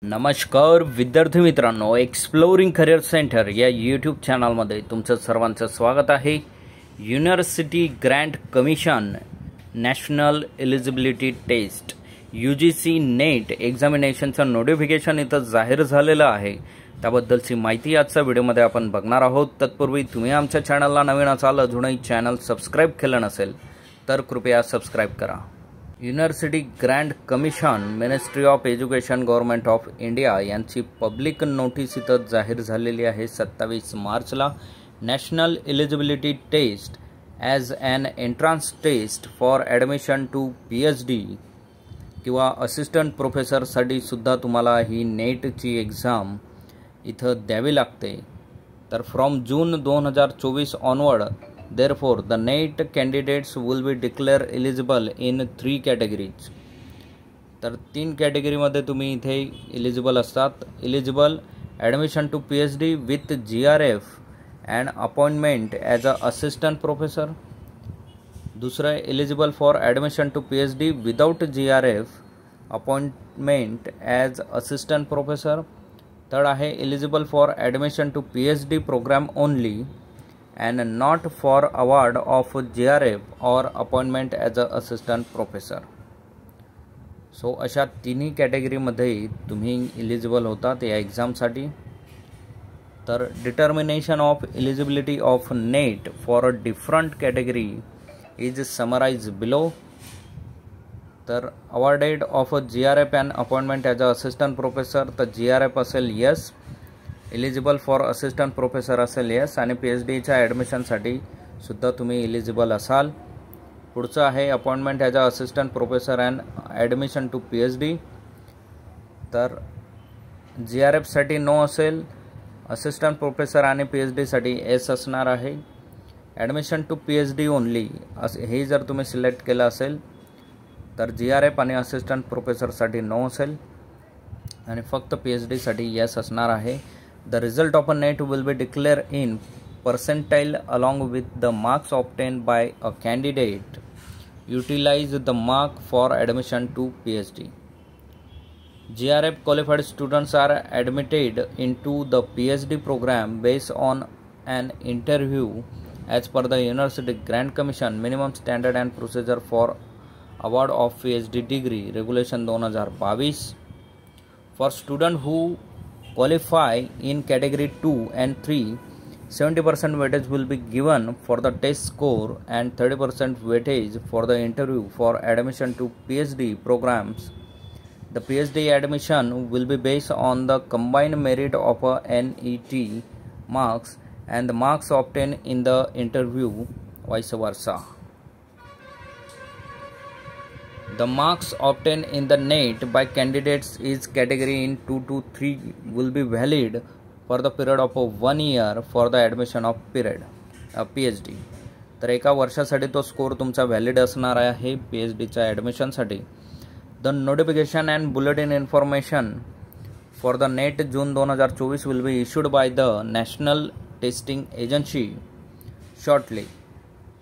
नमस्कार विद्यार्थी मित्रांनो, एक्सप्लोरिंग करिअर सेंटर या यूट्यूब चॅनलमध्ये तुमचं सर्वांचं स्वागत आहे। University grant commission national eligibility test UGC NET एक्झामिनेशनचं नोटिफिकेशन इथं जाहीर झालेलं आहे। त्याबद्दलची माहिती आजच्या व्हिडिओमध्ये आपण बघणार आहोत। तत्पूर्वी तुम्ही आमच्या चॅनलला नवीन असाल, अजूनही चॅनल सबस्क्राइब केलं नसेल तर कृपया सबस्क्राइब करा। University grant commission ministry of education government of India यांची पब्लिक नोटीस इथं जाहीर झालेली आहे 27 मार्चला। National eligibility test as an entrance test for admission to PhD किंवा असिस्टंट प्रोफेसरसाठी सुद्धा तुम्हाला ही नेटची एक्झाम इथं द्यावी लागते। तर from June 2024 onward therefore the NET candidates will be declared eligible in 3 categories। तर 3 कॅटेगरीमध्ये तुम्ही इथे एलिजिबल असतात। Eligible admission to PhD with GRF and appointment as a assistant professor. दुसरं eligible for admission to PhD without GRF appointment as assistant professor. Third आहे eligible for admission to PhD programme only and not for award of GRF or appointment as a assistant professor। So अशा तिन्ही कॅटेगरीमध्ये तुम्ही eligible होतात या एक्झामसाठी। तर determination of eligibility of NET for a different category is summarise below. तर awarded of GRF and appointment as a assistant professor, तर GRF असेल yes, eligible for assistant professor असेल यस, आणि PhDच्या ॲडमिशनसाठी सुद्धा तुम्ही एलिजिबल असाल। पुढचं आहे appointment as a assistant professor and admission to PhD। तर GRFसाठी नो असेल, असिस्टंट प्रोफेसर आणि PhDसाठी एस असणार आहे। ॲडमिशन टू PhD ओनली हे जर तुम्ही सिलेक्ट केलं असेल तर GRF आणि असिस्टंट प्रोफेसरसाठी नो असेल आणि फक्त PhDसाठी यस असणार आहे। The result of a NET will be declared in percentile along with the marks obtained by a candidate utilize the mark for admission to PhD। GRF qualified students are admitted into the PhD program based on an interview as per the University Grant Commission minimum standard and procedure for award of PhD degree regulation 2022। For student who qualify in category 2 and 3, 70% weightage will be given for the test score and 30% weightage for the interview for admission to PhD programs। The PhD admission will be based on the combined merit of a NET marks and the marks obtained in the interview, vice versa। The marks obtained in the NET by candidates is category in 2 to 3 will be valid for the period of 1 year for the admission of PhD। तर एका वर्षासाठी तो score तुमचा valid असणार आहे PhDच्या ॲडमिशनसाठी। The notification and bulletin information for the net June 2024 will be issued by the national testing agency shortly.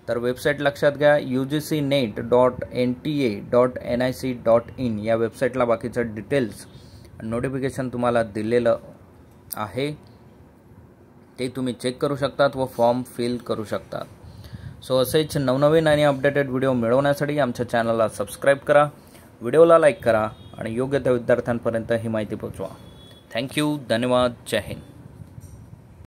तर website लक्षात घ्या, ugcnet.nta.nic.in या वेबसाईटला बाकीचं डिटेल्स नोटिफिकेशन तुम्हाला दिलेलं आहे, ते तुम्ही चेक करू शकतात व फॉर्म फिल करू शकतात। सो असेच नवनवीन आणि अपडेटेड व्हिडिओ मिळवण्यासाठी आमच्या चॅनलला सबस्क्राईब करा, व्हिडिओला लाईक करा आणि योग्य त्या विद्यार्थ्यांपर्यंत ही माहिती पोहोचवा। थँक्यू, धन्यवाद, जय हिंद।